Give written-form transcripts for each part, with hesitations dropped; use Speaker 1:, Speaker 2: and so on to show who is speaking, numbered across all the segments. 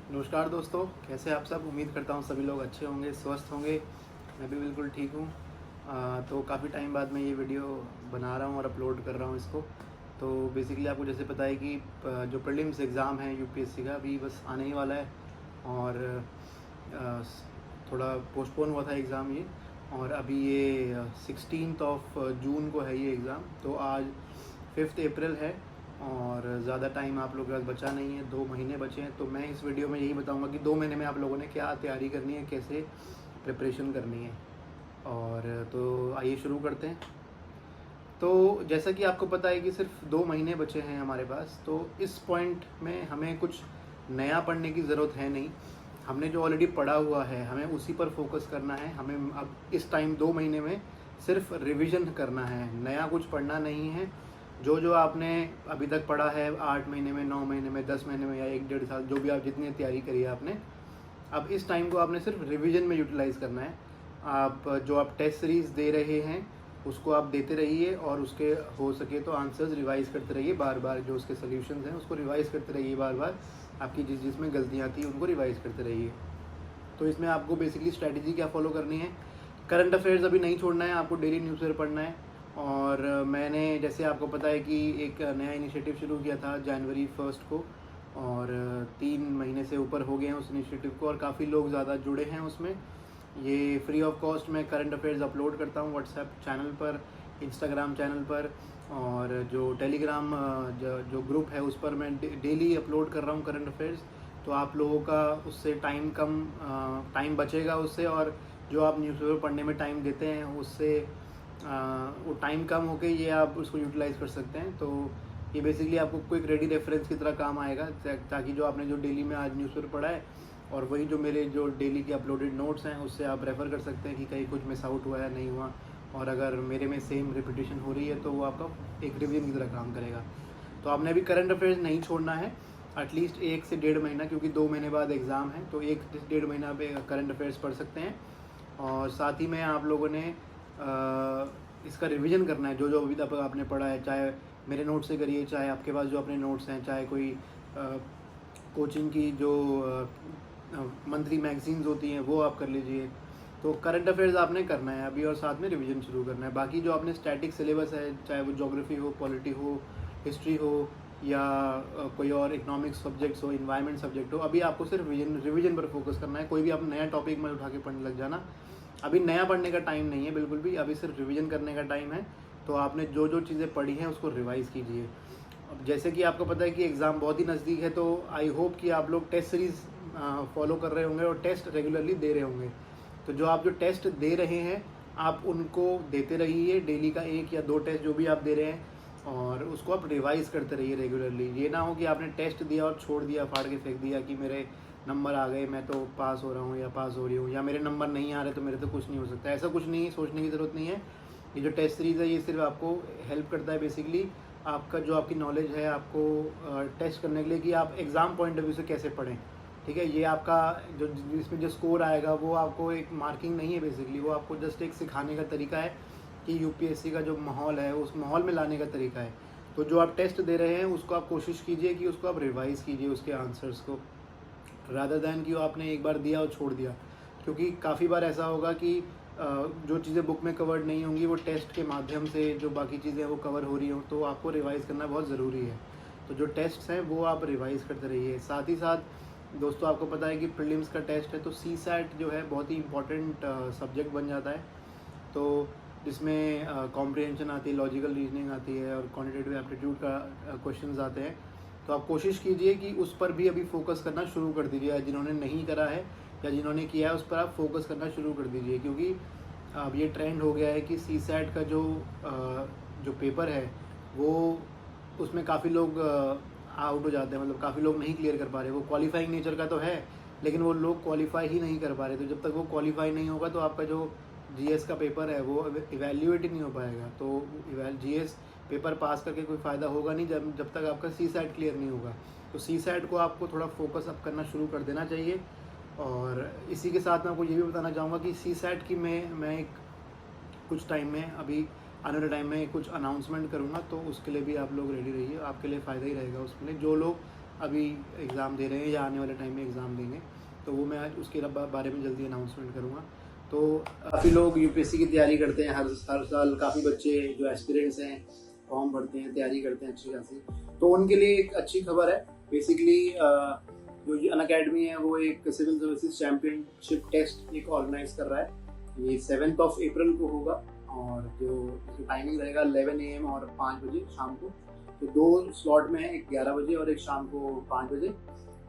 Speaker 1: नमस्कार दोस्तों, कैसे आप सब। उम्मीद करता हूँ सभी लोग अच्छे होंगे, स्वस्थ होंगे। मैं भी बिल्कुल ठीक हूँ। तो काफ़ी टाइम बाद मैं ये वीडियो बना रहा हूँ और अपलोड कर रहा हूँ इसको। तो बेसिकली आपको जैसे पता है कि जो प्रीलिम्स एग्ज़ाम है यूपीएससी का अभी बस आने ही वाला है। और अ, थोड़ा पोस्टपोन हुआ था एग्ज़ाम ये, और अभी ये 16 ऑफ जून को है ये एग्ज़ाम। तो आज 5 अप्रैल है और ज़्यादा टाइम आप लोगों के पास बचा नहीं है, 2 महीने बचे हैं। तो मैं इस वीडियो में यही बताऊंगा कि 2 महीने में आप लोगों ने क्या तैयारी करनी है, कैसे प्रिपरेशन करनी है। और तो आइए शुरू करते हैं। तो जैसा कि आपको पता है कि सिर्फ 2 महीने बचे हैं हमारे पास, तो इस पॉइंट में हमें कुछ नया पढ़ने की ज़रूरत है नहीं। हमने जो ऑलरेडी पढ़ा हुआ है हमें उसी पर फोकस करना है। हमें अब इस टाइम 2 महीने में सिर्फ रिवीजन करना है, नया कुछ पढ़ना नहीं है। जो जो आपने अभी तक पढ़ा है 8 महीने में, 9 महीने में, 10 महीने में या 1 डेढ़ साल, जो भी आप जितनी तैयारी करी है आपने, अब इस टाइम को आपने सिर्फ रिवीजन में यूटिलाइज़ करना है। आप जो आप टेस्ट सीरीज़ दे रहे हैं उसको आप देते रहिए, और उसके हो सके तो आंसर्स रिवाइज़ करते रहिए बार बार। जो उसके सॉल्यूशंस हैं उसको रिवाइज़ करते रहिए बार बार। आपकी जिसमें गलतियाँ थी उनको रिवाइज़ करते रहिए। तो इसमें आपको बेसिकली स्ट्रैटेजी क्या फॉलो करनी है, करंट अफेयर्स अभी नहीं छोड़ना है, आपको डेली न्यूज़पेपर पढ़ना है। और मैंने जैसे आपको पता है कि एक नया इनिशिएटिव शुरू किया था जनवरी 1 को, और 3 महीने से ऊपर हो गए हैं उस इनिशिएटिव को, और काफ़ी लोग ज़्यादा जुड़े हैं उसमें। ये फ्री ऑफ कॉस्ट मैं करंट अफेयर्स अपलोड करता हूँ व्हाट्सएप चैनल पर, इंस्टाग्राम चैनल पर, और जो टेलीग्राम जो ग्रुप है उस पर मैं डेली अपलोड कर रहा हूँ करंट अफेयर्स। तो आप लोगों का उससे टाइम बचेगा उससे, और जो आप न्यूज़पेपर पढ़ने में टाइम देते हैं उससे वो टाइम कम होके ये आप उसको यूटिलाइज़ कर सकते हैं। तो ये बेसिकली आपको क्विक रेडी रेफरेंस की तरह काम आएगा, ताकि जो आपने जो डेली में आज न्यूज़पेपर पढ़ा है और वही जो मेरे जो डेली के अपलोडेड नोट्स हैं उससे आप रेफ़र कर सकते हैं कि कहीं कुछ मिस आउट हुआ है, नहीं हुआ। और अगर मेरे में सेम रिपीटेशन हो रही है तो वो आपका एक रिवीजन की तरह काम करेगा। तो आपने अभी करंट अफेयर्स नहीं छोड़ना है, एटलीस्ट 1 से 1.5 महीना, क्योंकि 2 महीने बाद एग्ज़ाम है। तो 1 से 1.5 महीना पे करंट अफेयर्स पढ़ सकते हैं। और साथ ही में आप लोगों ने इसका रिवीजन करना है, जो जो अभी तक आपने पढ़ा है, चाहे मेरे नोट से करिए, चाहे आपके पास जो अपने नोट्स हैं, चाहे कोई कोचिंग की जो मंथली मैगजीन्स होती हैं वो आप कर लीजिए। तो करंट अफेयर्स आपने करना है अभी, और साथ में रिवीजन शुरू करना है। बाकी जो आपने स्टैटिक सिलेबस है, चाहे वो ज्योग्राफी हो, पॉलिटी हो, हिस्ट्री हो, या कोई और इकोनॉमिक्स सब्जेक्ट्स हो, इन्वायरमेंट सब्जेक्ट हो, अभी आपको सिर्फ रिवीजन पर फोकस करना है। कोई भी आप नया टॉपिक में उठा के पढ़ने लग जाना, अभी नया पढ़ने का टाइम नहीं है बिल्कुल भी, अभी सिर्फ रिवीजन करने का टाइम है। तो आपने जो जो चीज़ें पढ़ी हैं उसको रिवाइज़ कीजिए। अब जैसे कि आपको पता है कि एग्ज़ाम बहुत ही नज़दीक है, तो आई होप कि आप लोग टेस्ट सीरीज़ फॉलो कर रहे होंगे और टेस्ट रेगुलरली दे रहे होंगे। तो जो आप जो टेस्ट दे रहे हैं आप उनको देते रहिए, डेली का 1 या 2 टेस्ट जो भी आप दे रहे हैं, और उसको आप रिवाइज़ करते रहिए रेगुलरली। ये ना हो कि आपने टेस्ट दिया और छोड़ दिया, फाड़ के फेंक दिया कि मेरे नंबर आ गए, मैं तो पास हो रहा हूँ या पास हो रही हूँ, या मेरे नंबर नहीं आ रहे तो मेरे तो कुछ नहीं हो सकता। ऐसा कुछ नहीं है, सोचने की ज़रूरत नहीं है। ये जो टेस्ट सीरीज़ है ये सिर्फ आपको हेल्प करता है बेसिकली, आपका जो आपकी नॉलेज है आपको टेस्ट करने के लिए कि आप एग्ज़ाम पॉइंट ऑफ व्यू से कैसे पढ़ें। ठीक है, ये आपका जो इसमें जो स्कोर आएगा वो आपको एक मार्किंग नहीं है बेसिकली, वो आपको जस्ट एक सिखाने का तरीका है कि यूपीएससी का जो माहौल है उस माहौल में लाने का तरीका है। तो जो आप टेस्ट दे रहे हैं उसको आप कोशिश कीजिए कि उसको आप रिवाइज़ कीजिए उसके आंसर्स को, रादर दैन कि आपने एक बार दिया और छोड़ दिया। क्योंकि काफ़ी बार ऐसा होगा कि जो चीज़ें बुक में कवर्ड नहीं होंगी वो टेस्ट के माध्यम से जो बाकी चीज़ें हैं वो कवर हो रही हों, तो आपको रिवाइज़ करना बहुत ज़रूरी है। तो जो टेस्ट्स हैं वो आप रिवाइज़ करते रहिए। साथ ही साथ दोस्तों आपको पता है कि प्रीलिम्स का टेस्ट है, तो सीसैट जो है बहुत ही इंपॉर्टेंट सब्जेक्ट बन जाता है। तो जिसमें कॉम्प्रिहेंशन आती है, लॉजिकल रीजनिंग आती है, और क्वांटिटेटिव एप्टीट्यूड का क्वेश्चंस आते हैं। तो आप कोशिश कीजिए कि उस पर भी अभी फोकस करना शुरू कर दीजिए। जिन्होंने नहीं करा है या जिन्होंने किया है उस पर आप फोकस करना शुरू कर दीजिए, क्योंकि अब ये ट्रेंड हो गया है कि सीसैट का जो पेपर है वो उसमें काफ़ी लोग आउट हो जाते हैं, मतलब काफ़ी लोग नहीं क्लियर कर पा रहे। वो क्वालिफाइंग नेचर का तो है, लेकिन वो लोग क्वालिफाई ही नहीं कर पा रहे। तो जब तक वो क्वालिफाई नहीं होगा तो आपका जो जीएस का पेपर है वो इवैल्यूएट ही नहीं हो पाएगा। तो जीएस पेपर पास करके कोई फ़ायदा होगा नहीं जब तक आपका सीसैट क्लियर नहीं होगा। तो सीसैट को आपको थोड़ा फोकस अप करना शुरू कर देना चाहिए। और इसी के साथ मैं आपको ये भी बताना चाहूँगा कि सीसैट की मैं एक कुछ टाइम में, अभी आने वाले टाइम में कुछ अनाउंसमेंट करूँगा, तो उसके लिए भी आप लोग रेडी रहिए, आपके लिए फ़ायदा ही रहेगा उसके लिए। जो लोग अभी एग्ज़ाम दे रहे हैं या आने वाले टाइम में एग्ज़ाम देंगे, तो वो मैं आज उसके बारे में जल्दी अनाउंसमेंट करूँगा। तो काफ़ी लोग यूपीएससी की तैयारी करते हैं हर साल, काफ़ी बच्चे जो एस्पिरेंट्स हैं फॉर्म भरते हैं, तैयारी करते हैं अच्छी खासी। तो उनके लिए एक अच्छी खबर है। बेसिकली जो ये अनअकैडमी है वो एक सिविल सर्विसेज चैम्पियनशिप टेस्ट एक ऑर्गेनाइज कर रहा है। ये 7 अप्रैल को होगा और जो इसकी टाइमिंग रहेगा 11 AM और 5 बजे शाम को। तो 2 स्लॉट में है, एक 11 बजे और एक शाम को 5 बजे।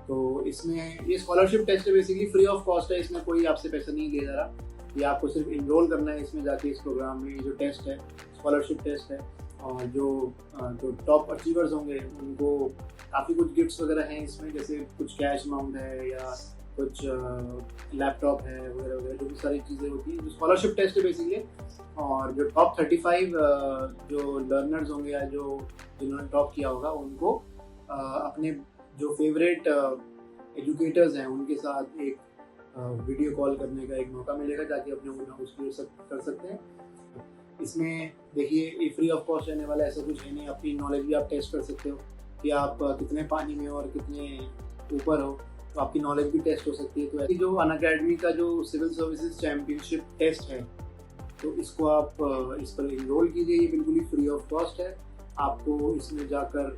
Speaker 1: तो इसमें ये स्कॉलरशिप टेस्ट है, बेसिकली फ्री ऑफ कॉस्ट है, इसमें कोई आपसे पैसा नहीं ले जा रहा। ये आपको सिर्फ इनरोल करना है इसमें जाके, इस प्रोग्राम में। ये जो टेस्ट है स्कॉलरशिप टेस्ट है, और जो टॉप अचीवर्स होंगे उनको काफ़ी कुछ गिफ्ट्स वगैरह हैं इसमें, जैसे कुछ कैश अमाउंट है या कुछ लैपटॉप है वगैरह वगैरह, जो भी सारी चीज़ें होती हैं। जो स्कॉलरशिप टेस्ट है बेसिकली, और जो टॉप 35 जो लर्नर्स होंगे या जो जिन्होंने टॉप किया होगा उनको अपने जो फेवरेट एजुकेटर्स हैं उनके साथ एक वीडियो कॉल करने का एक मौका मिलेगा, ताकि अपने उसकी कर सकते हैं। इसमें देखिए ये फ्री ऑफ कॉस्ट रहने वाला, ऐसा कुछ है नहीं। अपनी नॉलेज भी आप टेस्ट कर सकते हो कि आप कितने पानी में और कितने ऊपर हो, तो आपकी नॉलेज भी टेस्ट हो सकती है। तो जो अनअकैडमी का जो सिविल सर्विसेज चैम्पियनशिप टेस्ट है, तो इसको आप इस पर इनरोल कीजिए। ये बिल्कुल ही फ्री ऑफ कॉस्ट है। आपको इसमें जाकर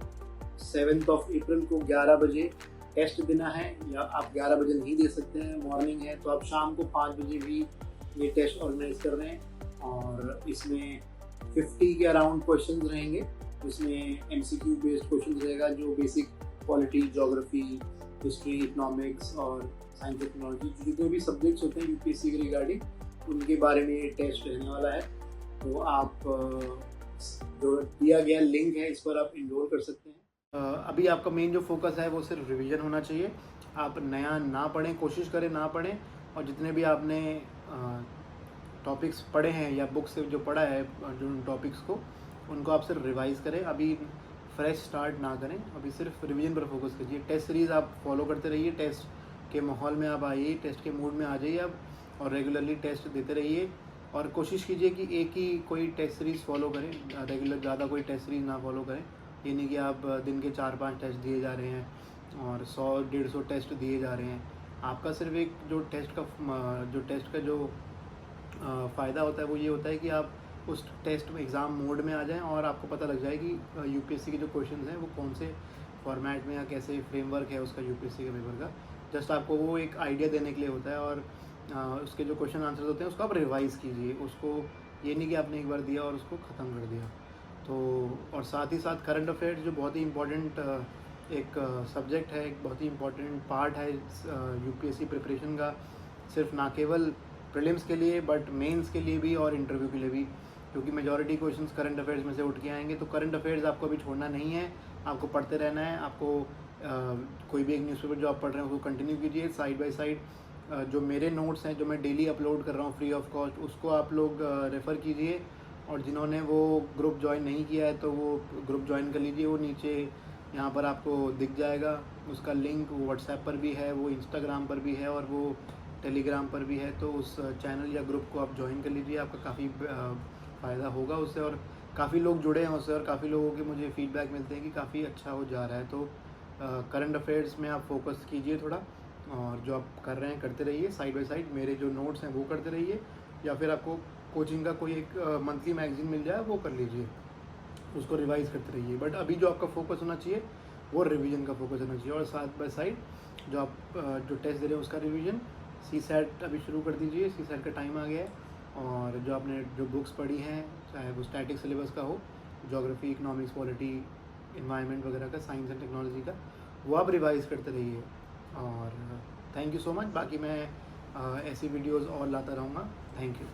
Speaker 1: 7 अप्रैल को 11 बजे टेस्ट देना है, या आप 11 बजे नहीं दे सकते हैं, मॉर्निंग है, तो आप शाम को 5 बजे भी ये टेस्ट ऑर्गेनाइज कर रहे हैं। और इसमें 50 के अराउंड क्वेश्चंस रहेंगे। इसमें MCQ बेस्ड क्वेश्चंस रहेगा, जो basic polity, geography, history, economics और साइंस टेक्नोलॉजी, जितने भी सब्जेक्ट्स होते हैं यूपीएससी के रिगार्डिंग, उनके बारे में ये टेस्ट रहने वाला है। तो आप जो दिया गया लिंक है इस पर आप इनरोल कर सकते हैं। अभी आपका मेन जो फोकस है वो सिर्फ रिवीजन होना चाहिए। आप नया ना पढ़ें, कोशिश करें ना पढ़ें, और जितने भी आपने टॉपिक्स पढ़े हैं या बुक से जो पढ़ा है जो टॉपिक्स को, उनको आप सिर्फ रिवाइज करें। अभी फ्रेश स्टार्ट ना करें, अभी सिर्फ रिवीजन पर फोकस कीजिए। टेस्ट सीरीज़ आप फॉलो करते रहिए, टेस्ट के माहौल में आप आइए, टेस्ट के मूड में आ जाइए आप, और रेगुलरली टेस्ट देते रहिए। और कोशिश कीजिए कि एक ही कोई टेस्ट सीरीज़ फॉलो करें, रेगुलर ज़्यादा कोई टेस्ट सीरीज़ ना फॉलो करें। ये नहीं कि आप दिन के 4-5 टेस्ट दिए जा रहे हैं और 100-150 टेस्ट दिए जा रहे हैं। आपका सिर्फ एक जो टेस्ट का जो फ़ायदा होता है वो ये होता है कि आप उस टेस्ट में एग्ज़ाम मोड में आ जाएं, और आपको पता लग जाए कि यूपीएससी के जो क्वेश्चंस हैं वो कौन से फॉर्मेट में या कैसे फ्रेमवर्क है उसका यूपीएससी के पेपर का। जस्ट आपको वो एक आइडिया देने के लिए होता है। और उसके जो क्वेश्चन आंसर्स होते हैं उसको आप रिवाइज़ कीजिए। उसको ये नहीं कि आपने एक बार दिया और उसको ख़त्म कर दिया। तो और साथ ही साथ करंट अफेयर्स जो बहुत ही इम्पोर्टेंट एक सब्जेक्ट है, एक बहुत ही इम्पोर्टेंट पार्ट है यूपीएससी प्रिपरेशन का, सिर्फ ना केवल प्रीलिम्स के लिए बट मेंस के लिए भी और इंटरव्यू के लिए भी, क्योंकि मेजॉरिटी क्वेश्चंस करंट अफेयर्स में से उठ के आएंगे। तो करंट अफेयर्स आपको अभी छोड़ना नहीं है, आपको पढ़ते रहना है। आपको कोई भी एक न्यूज़पेपर जो आप पढ़ रहे हैं उसको कंटिन्यू कीजिए साइड बाय साइड। जो मेरे नोट्स हैं जो मैं डेली अपलोड कर रहा हूँ फ्री ऑफ कॉस्ट, उसको आप लोग रेफ़र कीजिए। और जिन्होंने वो ग्रुप ज्वाइन नहीं किया है तो वो ग्रुप ज्वाइन कर लीजिए। वो नीचे यहाँ पर आपको दिख जाएगा उसका लिंक। वो व्हाट्सएप पर भी है, वो इंस्टाग्राम पर भी है, और वो टेलीग्राम पर भी है। तो उस चैनल या ग्रुप को आप ज्वाइन कर लीजिए, आपका काफ़ी फ़ायदा होगा उससे। और काफ़ी लोग जुड़े हैं उससे, और काफ़ी लोगों के मुझे फीडबैक मिलते हैं कि काफ़ी अच्छा हो जा रहा है। तो करंट अफेयर्स में आप फोकस कीजिए थोड़ा, और जो आप कर रहे हैं करते रहिए साइड बाय साइड। मेरे जो नोट्स हैं वो करते रहिए, या फिर आपको कोचिंग का कोई एक मंथली मैगजीन मिल जाए वो कर लीजिए, उसको रिवाइज़ करते रहिए। बट अभी जो आपका फोकस होना चाहिए वो रिवीजन का फोकस होना चाहिए। और साथ बाय साइड जो आप जो टेस्ट दे रहे हैं उसका रिवीजन। CSAT अभी शुरू कर दीजिए, CSAT का टाइम आ गया है। और जो आपने जो बुक्स पढ़ी हैं, चाहे वो स्टैटिक सिलेबस का हो, ज्योग्राफी, इकोनॉमिक्स, पॉलिटी, इन्वायरमेंट वगैरह का, साइंस एंड टेक्नोलॉजी का, वो आप रिवाइज़ करते रहिए। और थैंक यू सो मच। बाकी मैं ऐसी वीडियोज़ और लाता रहूँगा। Thank you.